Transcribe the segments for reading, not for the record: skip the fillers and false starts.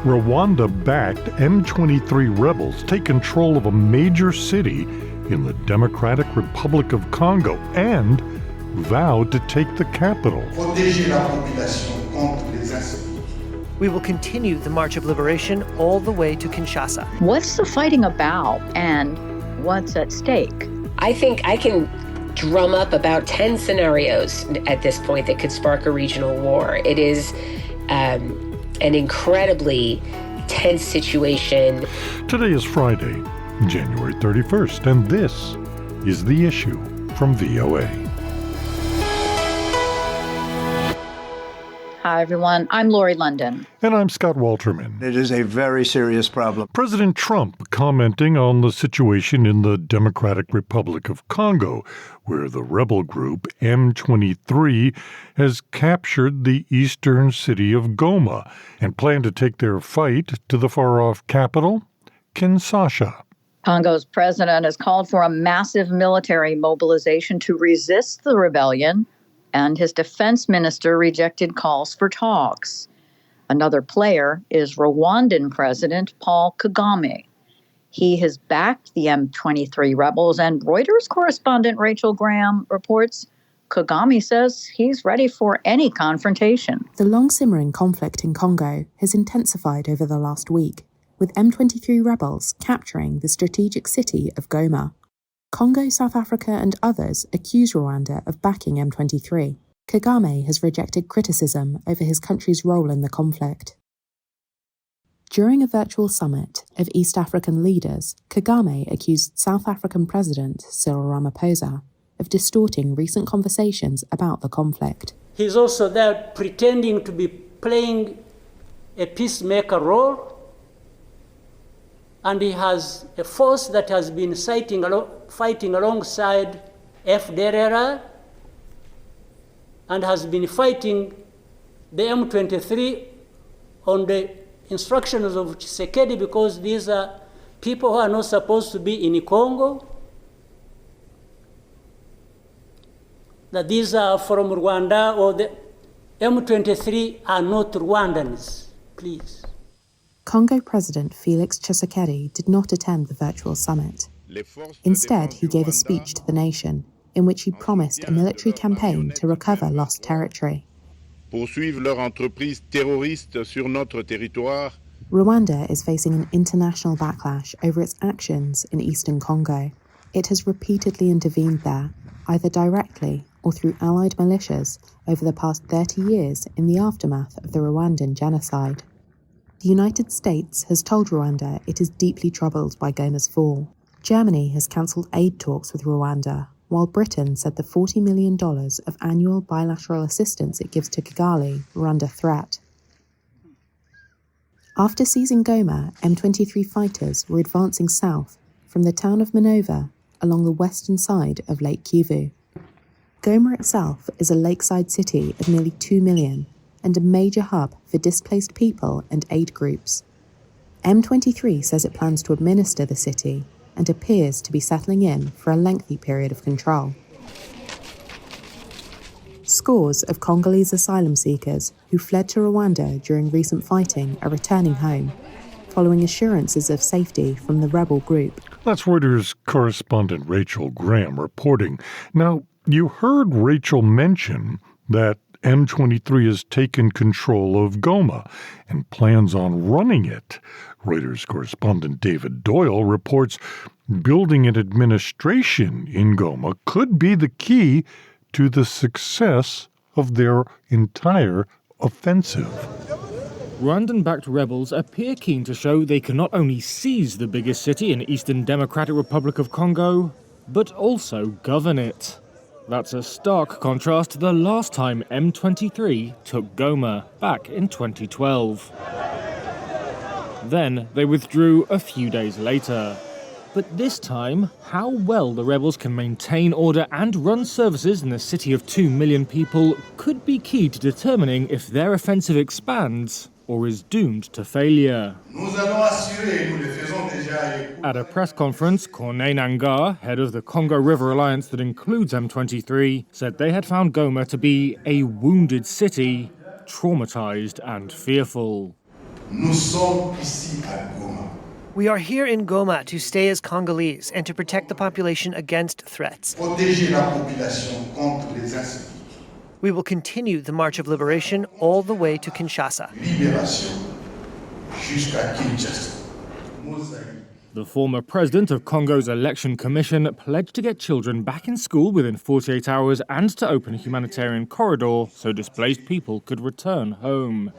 Rwanda-backed M23 rebels take control of a major city in the Democratic Republic of Congo and vowed to take the capital. We will continue the March of Liberation all the way to Kinshasa. What's the fighting about and what's at stake? I think I can drum up about 10 scenarios at this point that could spark a regional war. It is an incredibly tense situation. Today is Friday, January 31st, and this is The Issue from VOA. Hi, everyone. I'm Lori London. And I'm Scott Walterman. It is a very serious problem. President Trump commenting on the situation in the Democratic Republic of Congo, where the rebel group M23 has captured the eastern city of Goma and plan to take their fight to the far-off capital, Kinshasa. Congo's president has called for a massive military mobilization to resist the rebellion, and his defense minister rejected calls for talks. Another player is Rwandan President Paul Kagame. He has backed the M23 rebels, and Reuters correspondent Rachel Graham reports Kagame says he's ready for any confrontation. The long-simmering conflict in Congo has intensified over the last week, with M23 rebels capturing the strategic city of Goma. Congo, South Africa and others accuse Rwanda of backing M23. Kagame has rejected criticism over his country's role in the conflict. During a virtual summit of East African leaders, Kagame accused South African President Cyril Ramaphosa of distorting recent conversations about the conflict. He's also there pretending to be playing a peacemaker role, and he has a force that has been fighting alongside FDLR and has been fighting the M23 on the instructions of Tshisekedi, because these are people who are not supposed to be in Congo, that these are from Rwanda, or the M23 are not Rwandans, please. Congo President Felix Tshisekedi did not attend the virtual summit. Instead, he gave a speech to the nation in which he promised a military campaign to recover lost territory. Rwanda is facing an international backlash over its actions in eastern Congo. It has repeatedly intervened there, either directly or through allied militias, over the past 30 years in the aftermath of the Rwandan genocide. The United States has told Rwanda it is deeply troubled by Goma's fall. Germany has cancelled aid talks with Rwanda, while Britain said the $40 million of annual bilateral assistance it gives to Kigali were under threat. After seizing Goma, M23 fighters were advancing south from the town of Minova along the western side of Lake Kivu. Goma itself is a lakeside city of nearly 2 million and a major hub for displaced people and aid groups. M23 says it plans to administer the city and appears to be settling in for a lengthy period of control. Scores of Congolese asylum seekers who fled to Rwanda during recent fighting are returning home, following assurances of safety from the rebel group. That's Reuters correspondent Rachel Graham reporting. Now, you heard Rachel mention that M23 has taken control of Goma and plans on running it. Reuters correspondent David Doyle reports building an administration in Goma could be the key to the success of their entire offensive. Rwandan-backed rebels appear keen to show they can not only seize the biggest city in Eastern Democratic Republic of Congo, but also govern it. That's a stark contrast to the last time M23 took Goma, back in 2012. Then they withdrew a few days later. But this time, how well the rebels can maintain order and run services in a city of 2 million people could be key to determining if their offensive expands or is doomed to failure. At a press conference, Corneille Nangaa, head of the Congo River Alliance that includes M23, said they had found Goma to be a wounded city, traumatized and fearful. Nous sommes ici à Goma. We are here in Goma to stay as Congolese and to protect the population against threats. Protéger la population contre les insécurités. We will continue the March of Liberation all the way to Kinshasa. Libération jusqu'à Kinshasa. The former president of Congo's election commission pledged to get children back in school within 48 hours and to open a humanitarian corridor so displaced people could return home.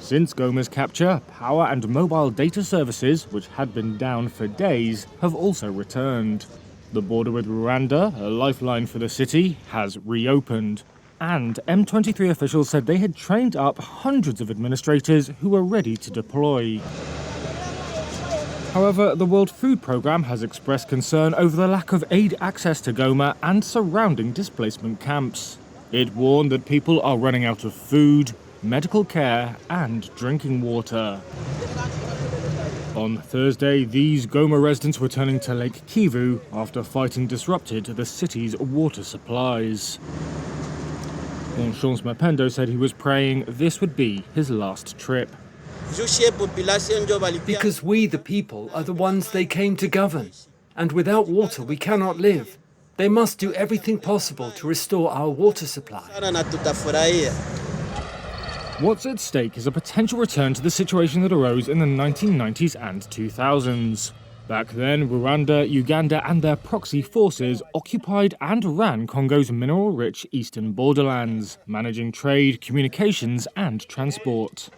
Since Goma's capture, power and mobile data services, which had been down for days, have also returned. The border with Rwanda, a lifeline for the city, has reopened. And M23 officials said they had trained up hundreds of administrators who were ready to deploy. However, the World Food Programme has expressed concern over the lack of aid access to Goma and surrounding displacement camps. It warned that people are running out of food, medical care and drinking water. On Thursday, these Goma residents were turning to Lake Kivu after fighting disrupted the city's water supplies. Bonchance Mapendo said he was praying this would be his last trip. Because we, the people, are the ones they came to govern. And without water, we cannot live. They must do everything possible to restore our water supply. What's at stake is a potential return to the situation that arose in the 1990s and 2000s. Back then, Rwanda, Uganda and their proxy forces occupied and ran Congo's mineral-rich eastern borderlands, managing trade, communications and transport.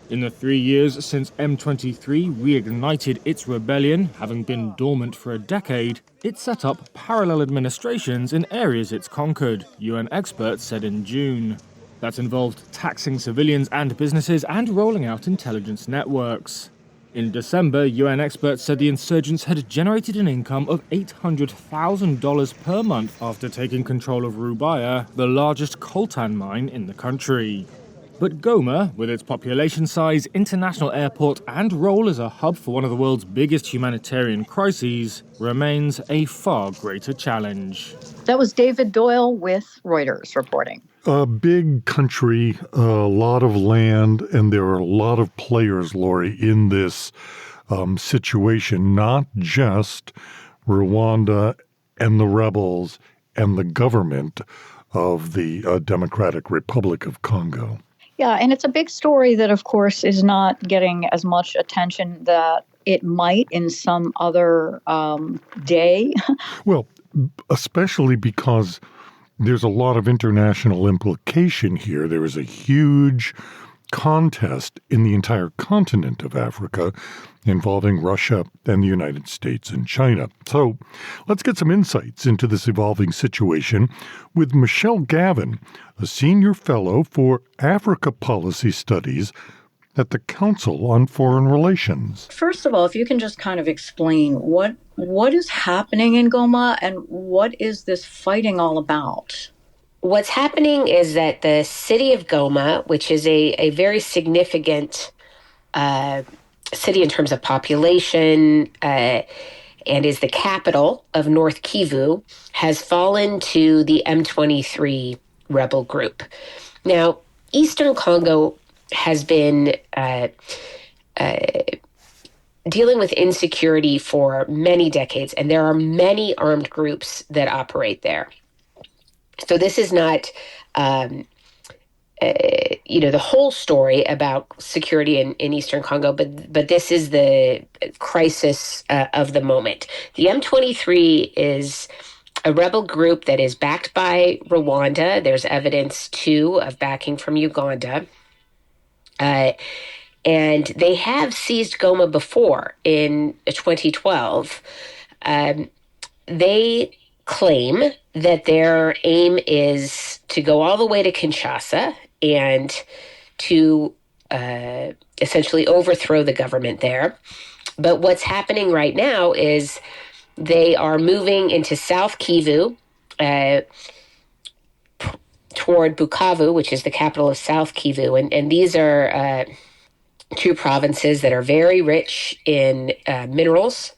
In the 3 years since M23 reignited its rebellion, having been dormant for a decade, it set up parallel administrations in areas it's conquered, UN experts said in June. That involved taxing civilians and businesses and rolling out intelligence networks. In December, UN experts said the insurgents had generated an income of $800,000 per month after taking control of Rubaya, the largest coltan mine in the country. But Goma, with its population size, international airport and role as a hub for one of the world's biggest humanitarian crises, remains a far greater challenge. That was David Doyle with Reuters reporting. A big country, a lot of land, and there are a lot of players, Lori, in this situation, not just Rwanda and the rebels and the government of the Democratic Republic of Congo. Yeah, and it's a big story that, of course, is not getting as much attention that it might in some other day. Well, especially because there's a lot of international implication here. There is a huge contest in the entire continent of Africa involving Russia and the United States and China. So let's get some insights into this evolving situation with Michelle Gavin, a senior fellow for Africa Policy Studies at the Council on Foreign Relations. First of all, if you can just kind of explain what is happening in Goma and what is this fighting all about? What's happening is that the city of Goma, which is a very significant city in terms of population and is the capital of North Kivu, has fallen to the M23 rebel group. Now, Eastern Congo has been dealing with insecurity for many decades, and there are many armed groups that operate there. So this is not, the whole story about security in Eastern Congo, but this is the crisis of the moment. The M23 is a rebel group that is backed by Rwanda. There's evidence, too, of backing from Uganda. And they have seized Goma before in 2012. They claim that their aim is to go all the way to Kinshasa and to essentially overthrow the government there. But what's happening right now is they are moving into South Kivu, toward Bukavu, which is the capital of South Kivu. And these are two provinces that are very rich in minerals.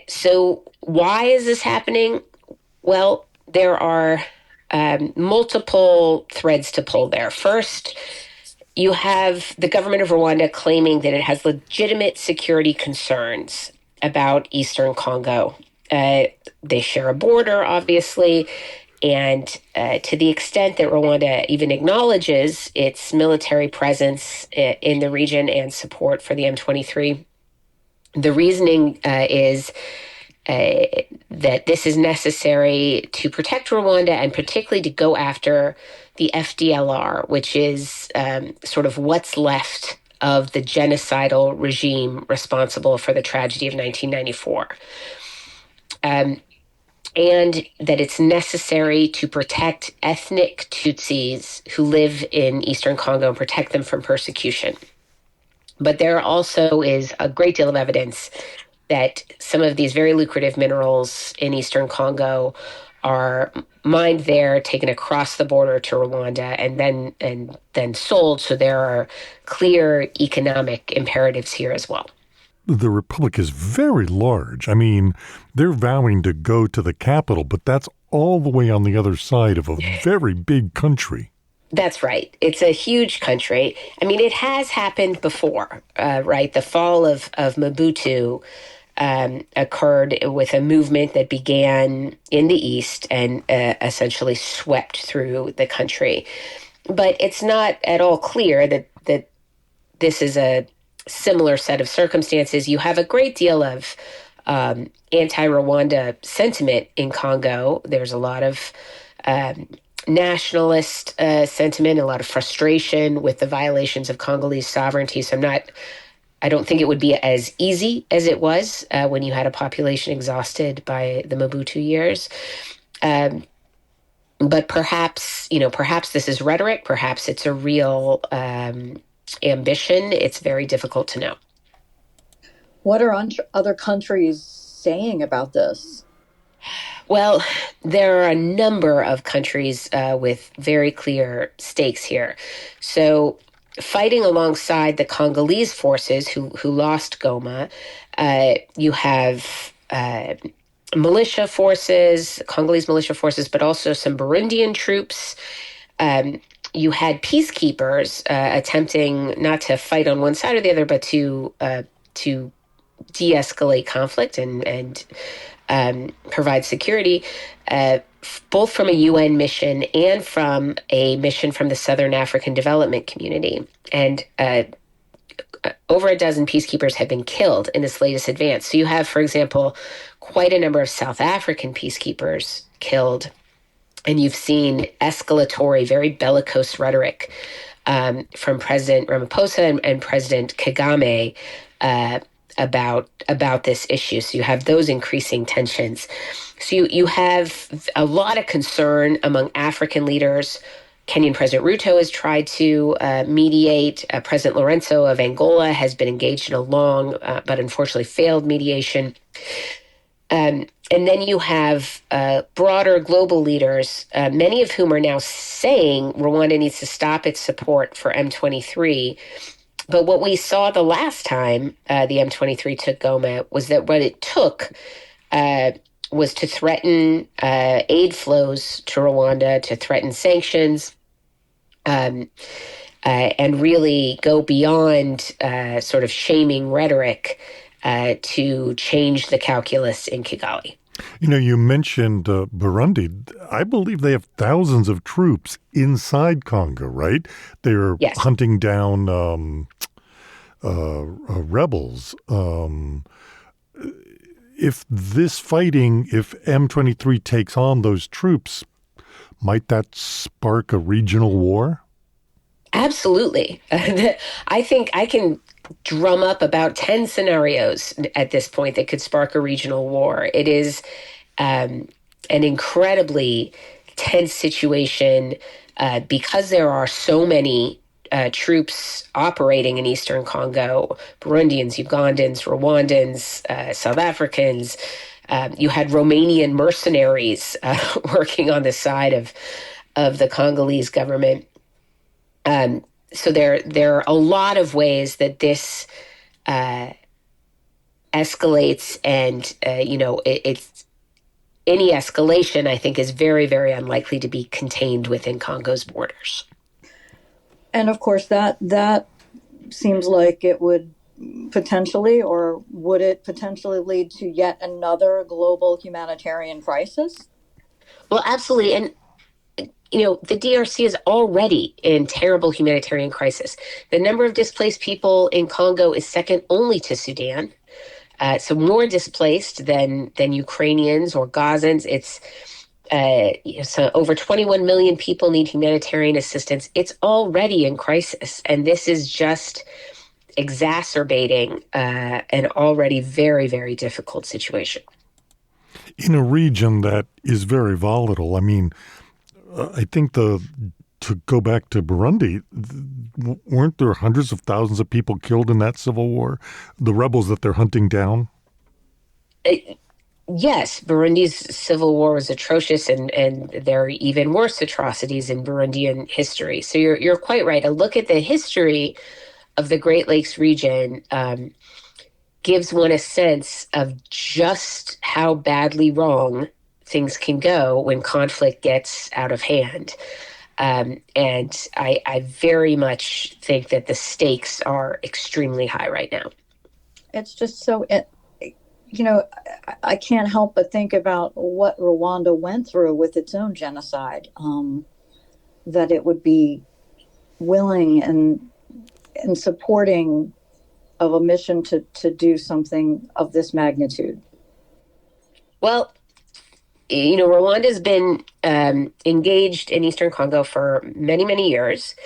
So why is this happening? Well, there are multiple threads to pull there. First, you have the government of Rwanda claiming that it has legitimate security concerns about Eastern Congo. They share a border, obviously, and to the extent that Rwanda even acknowledges its military presence in the region and support for the M23, the reasoning is that this is necessary to protect Rwanda and particularly to go after the FDLR, which is sort of what's left of the genocidal regime responsible for the tragedy of 1994. And that it's necessary to protect ethnic Tutsis who live in Eastern Congo and protect them from persecution. But there also is a great deal of evidence that some of these very lucrative minerals in Eastern Congo are mined there, taken across the border to Rwanda, and then sold. So there are clear economic imperatives here as well. The Republic is very large. I mean, they're vowing to go to the capital, but that's all the way on the other side of a very big country. That's right. It's a huge country. I mean, it has happened before, right? The fall of Mobutu occurred with a movement that began in the East and essentially swept through the country. But it's not at all clear that this is a similar set of circumstances. You have a great deal of anti-Rwanda sentiment in Congo. There's a lot of nationalist sentiment, a lot of frustration with the violations of Congolese sovereignty. So I don't think it would be as easy as it was when you had a population exhausted by the Mobutu years. But perhaps this is rhetoric. Perhaps it's a real ambition. It's very difficult to know. What are other countries saying about this? Well, there are a number of countries with very clear stakes here. So fighting alongside the Congolese forces who lost Goma, you have militia forces, Congolese militia forces, but also some Burundian troops. You had peacekeepers attempting not to fight on one side or the other, but to de-escalate conflict and provide security, both from a UN mission and from a mission from the Southern African Development Community. And over a dozen peacekeepers have been killed in this latest advance. So you have, for example, quite a number of South African peacekeepers killed. And you've seen escalatory, very bellicose rhetoric from President Ramaphosa and President Kagame about this issue. So you have those increasing tensions. So you have a lot of concern among African leaders. Kenyan President Ruto has tried to mediate. President Lorenzo of Angola has been engaged in a long but unfortunately failed mediation. And then you have broader global leaders, many of whom are now saying Rwanda needs to stop its support for M23. But what we saw the last time the M23 took Goma was that what it took was to threaten aid flows to Rwanda, to threaten sanctions, and really go beyond sort of shaming rhetoric to change the calculus in Kigali. You know, you mentioned Burundi. I believe they have thousands of troops inside Congo, right? They're hunting down rebels. If M23 takes on those troops, might that spark a regional war? Absolutely. I think I can drum up about 10 scenarios at this point that could spark a regional war. It is an incredibly tense situation because there are so many troops operating in Eastern Congo, Burundians, Ugandans, Rwandans, South Africans. You had Romanian mercenaries working on the side of the Congolese government. So there are a lot of ways that this escalates, and it's any escalation, I think, is very, very unlikely to be contained within Congo's borders. And of course, that seems like it would potentially, or would it potentially lead to yet another global humanitarian crisis? Well, absolutely. And the DRC is already in terrible humanitarian crisis. The number of displaced people in Congo is second only to Sudan. So more displaced than Ukrainians or Gazans. It's so over 21 million people need humanitarian assistance. It's already in crisis, and this is just exacerbating an already very, very difficult situation. In a region that is very volatile, I mean, I think to go back to Burundi, weren't there hundreds of thousands of people killed in that civil war? The rebels that they're hunting down? Yes, Burundi's civil war was atrocious, and there are even worse atrocities in Burundian history. So you're quite right. A look at the history of the Great Lakes region gives one a sense of just how badly wrong things can go when conflict gets out of hand. And I very much think that the stakes are extremely high right now. It's just so, I can't help but think about what Rwanda went through with its own genocide, that it would be willing and supporting of a mission to do something of this magnitude. Well, Rwanda's been engaged in Eastern Congo for many, many years.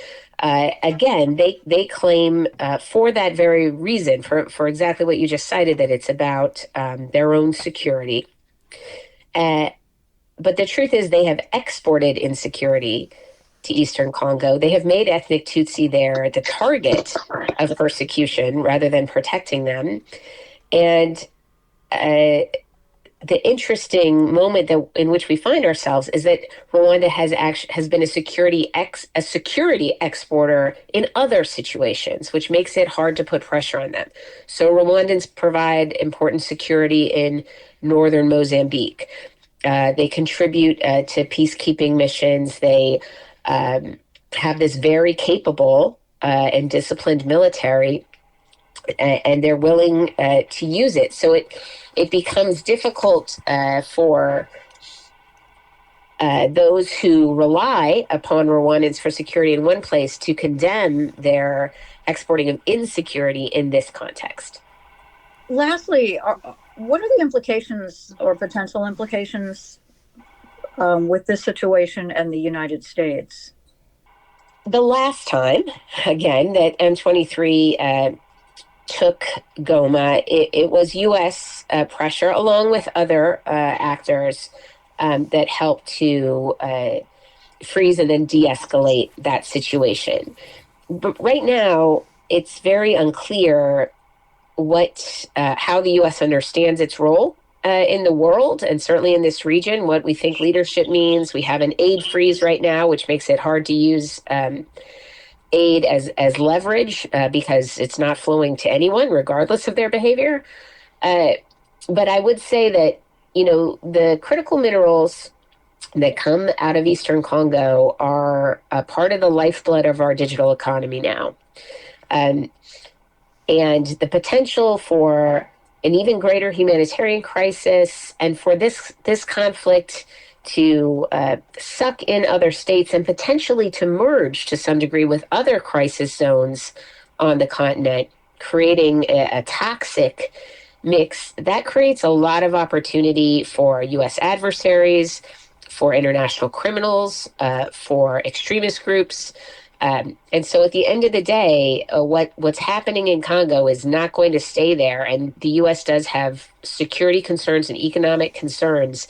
Again, they claim for that very reason, for exactly what you just cited, that it's about their own security. But the truth is they have exported insecurity to Eastern Congo. They have made ethnic Tutsi there the target of persecution rather than protecting them. And the interesting moment in which we find ourselves is that Rwanda has been a security exporter in other situations, which makes it hard to put pressure on them. So Rwandans provide important security in northern Mozambique. They contribute to peacekeeping missions. They have this very capable and disciplined military, and they're willing to use it. So it becomes difficult for those who rely upon Rwandans for security in one place to condemn their exporting of insecurity in this context. Lastly, what are the implications or potential implications with this situation and the United States? The last time, again, that M23 took Goma, it was U.S. pressure, along with other actors, that helped to freeze and then de-escalate that situation. But right now, it's very unclear how the U.S. understands its role in the world, and certainly in this region, what we think leadership means. We have an aid freeze right now, which makes it hard to use aid as leverage because it's not flowing to anyone, regardless of their behavior. But I would say that, the critical minerals that come out of Eastern Congo are a part of the lifeblood of our digital economy now. And the potential for an even greater humanitarian crisis, and for this conflict to suck in other states and potentially to merge to some degree with other crisis zones on the continent, creating a toxic mix, that creates a lot of opportunity for U.S. adversaries, for international criminals, for extremist groups. And so at the end of the day, what's happening in Congo is not going to stay there. And the U.S. does have security concerns and economic concerns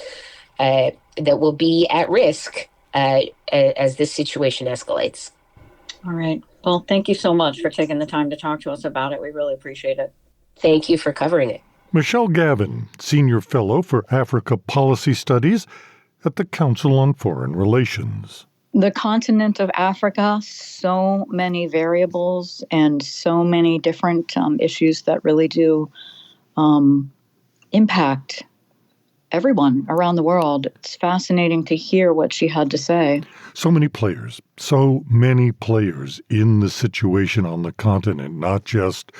that will be at risk as this situation escalates. All right. Well, thank you so much for taking the time to talk to us about it. We really appreciate it. Thank you for covering it. Michelle Gavin, Senior Fellow for Africa Policy Studies at the Council on Foreign Relations. The continent of Africa, so many variables and so many different issues that really do impact everyone around the world. It's fascinating to hear what she had to say. So many players in the situation on the continent, not just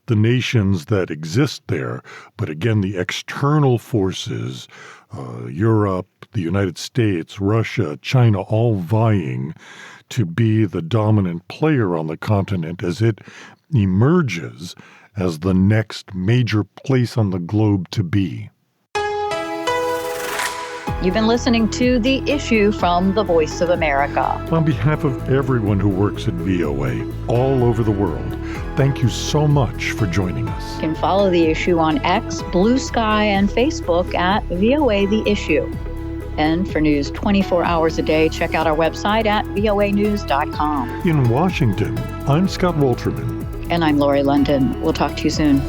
the nations that exist there, but again, the external forces, Europe, the United States, Russia, China, all vying to be the dominant player on the continent as it emerges as the next major place on the globe to be. You've been listening to The Issue from the Voice of America. On behalf of everyone who works at VOA all over the world, thank you so much for joining us. You can follow The Issue on X, Blue Sky, and Facebook at VOA The Issue. And for news 24 hours a day, check out our website at voanews.com. In Washington, I'm Scott Wolterman. And I'm Lori London. We'll talk to you soon.